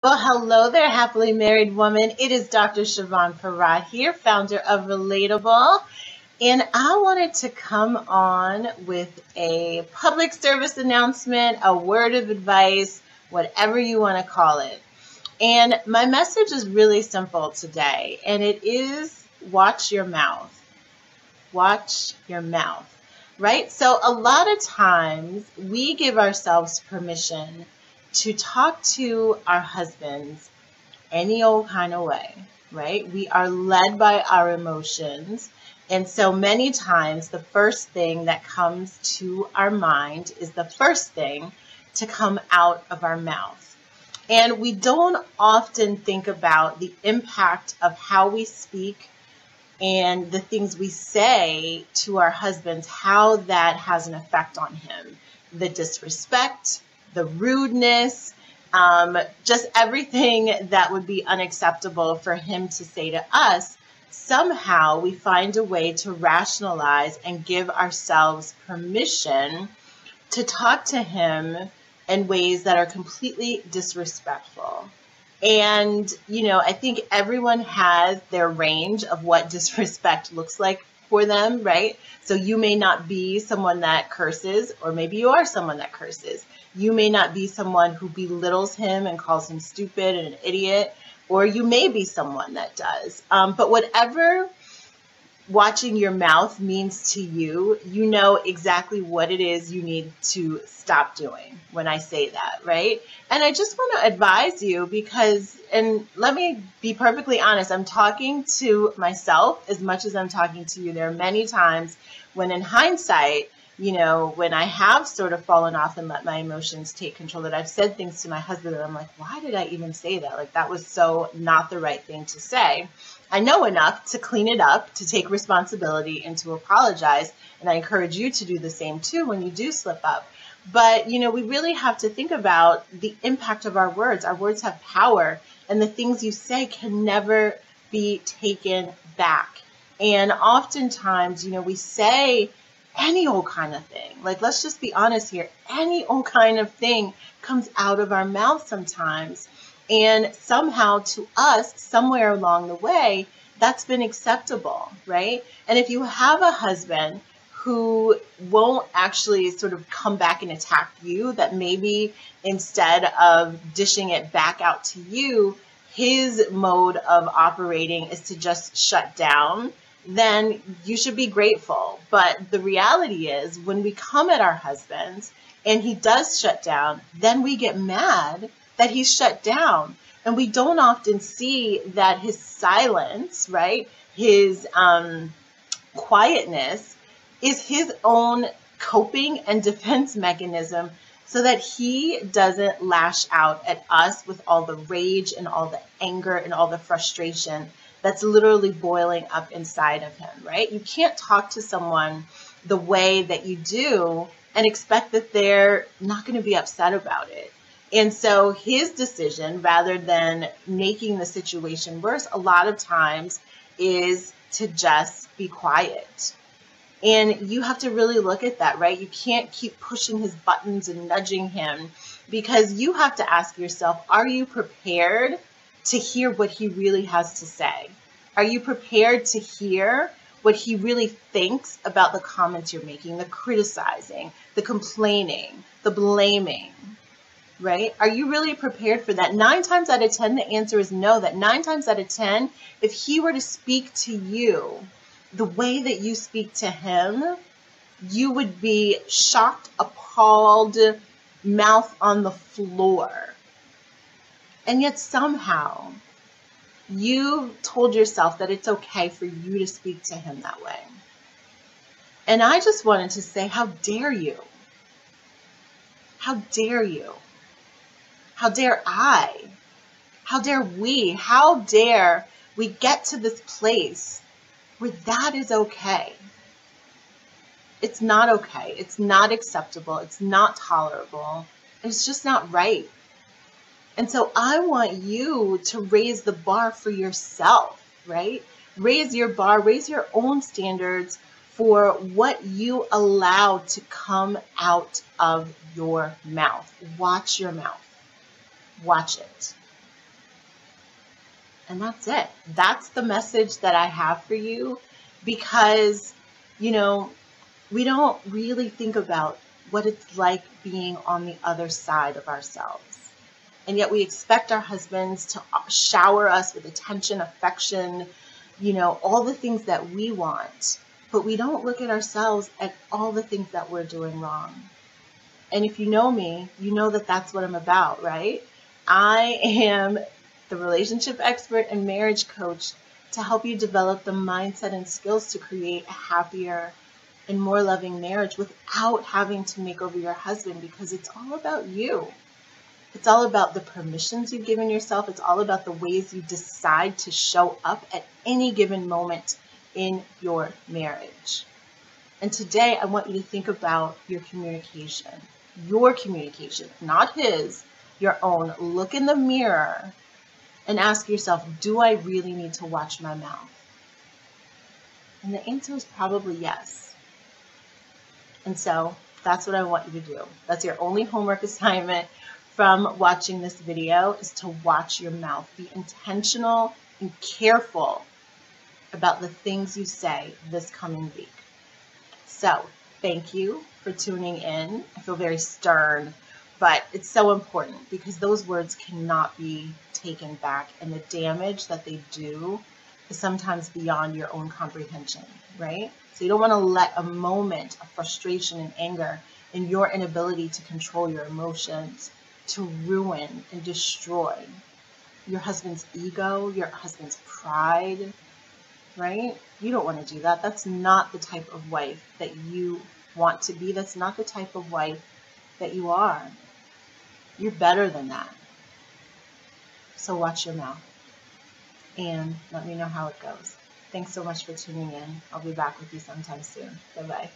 Well, hello there, happily married woman. It is Dr. Siobhan Farad here, founder of Relatable. And I wanted to come on with a public service announcement, a word of advice, whatever you want to call it. And my message is really simple today, and it is watch your mouth. Watch your mouth, right? So a lot of times we give ourselves permission to talk to our husbands any old kind of way, right? We are led by our emotions. And so many times the first thing that comes to our mind is the first thing to come out of our mouth. And we don't often think about the impact of how we speak and the things we say to our husbands, how that has an effect on him. The disrespect, the rudeness, just everything that would be unacceptable for him to say to us. Somehow we find a way to rationalize and give ourselves permission to talk to him in ways that are completely disrespectful. And, I think everyone has their range of what disrespect looks like for them, right? So you may not be someone that curses, or maybe you are someone that curses. You may not be someone who belittles him and calls him stupid and an idiot, or you may be someone that does. But whatever watching your mouth means to you, you know exactly what it is you need to stop doing when I say that, right? And I just want to advise you because, and let me be perfectly honest, I'm talking to myself as much as I'm talking to you. There are many times when in hindsight, when I have sort of fallen off and let my emotions take control, that I've said things to my husband that I'm like, why did I even say that? Like, that was so not the right thing to say. I know enough to clean it up, to take responsibility, and to apologize. And I encourage you to do the same too when you do slip up. But, we really have to think about the impact of our words. Our words have power, and the things you say can never be taken back. And oftentimes, we say any old kind of thing. Like, let's just be honest here. Any old kind of thing comes out of our mouth sometimes. And somehow to us, somewhere along the way, that's been acceptable, right? And if you have a husband who won't actually sort of come back and attack you, that maybe instead of dishing it back out to you, his mode of operating is to just shut down, then you should be grateful. But the reality is when we come at our husbands and he does shut down, then we get mad that he's shut down. And we don't often see that his silence, right, his quietness is his own coping and defense mechanism so that he doesn't lash out at us with all the rage and all the anger and all the frustration that's literally boiling up inside of him, right? You can't talk to someone the way that you do and expect that they're not going to be upset about it. And so his decision, rather than making the situation worse, a lot of times is to just be quiet. And you have to really look at that, right? You can't keep pushing his buttons and nudging him because you have to ask yourself, are you prepared to hear what he really has to say? Are you prepared to hear what he really thinks about the comments you're making, the criticizing, the complaining, the blaming? Right? Are you really prepared for that? 9 times out of 10, the answer is no. That 9 times out of 10, if he were to speak to you the way that you speak to him, you would be shocked, appalled, mouth on the floor. And yet somehow you told yourself that it's okay for you to speak to him that way. And I just wanted to say, how dare you? How dare you? How dare I? How dare we? How dare we get to this place where that is okay? It's not okay. It's not acceptable. It's not tolerable. It's just not right. And so I want you to raise the bar for yourself, right? Raise your bar, raise your own standards for what you allow to come out of your mouth. Watch your mouth. Watch it. And that's it. That's the message that I have for you, because, you know, we don't really think about what it's like being on the other side of ourselves. And yet we expect our husbands to shower us with attention, affection, all the things that we want. But we don't look at ourselves at all the things that we're doing wrong. And if you know me, you know that that's what I'm about, right? I am the relationship expert and marriage coach to help you develop the mindset and skills to create a happier and more loving marriage without having to make over your husband, because it's all about you. It's all about the permissions you've given yourself. It's all about the ways you decide to show up at any given moment in your marriage. And today I want you to think about your communication, not his, your own. Look in the mirror and ask yourself, do I really need to watch my mouth? And the answer is probably yes. And so that's what I want you to do. That's your only homework assignment from watching this video, is to watch your mouth. Be intentional and careful about the things you say this coming week. So thank you for tuning in. I feel very stern, but it's so important, because those words cannot be taken back, and the damage that they do is sometimes beyond your own comprehension, right? So you don't want to let a moment of frustration and anger and your inability to control your emotions to ruin and destroy your husband's ego, your husband's pride, right? You don't want to do that. That's not the type of wife that you want to be. That's not the type of wife that you are. You're better than that. So watch your mouth and let me know how it goes. Thanks so much for tuning in. I'll be back with you sometime soon. Bye-bye.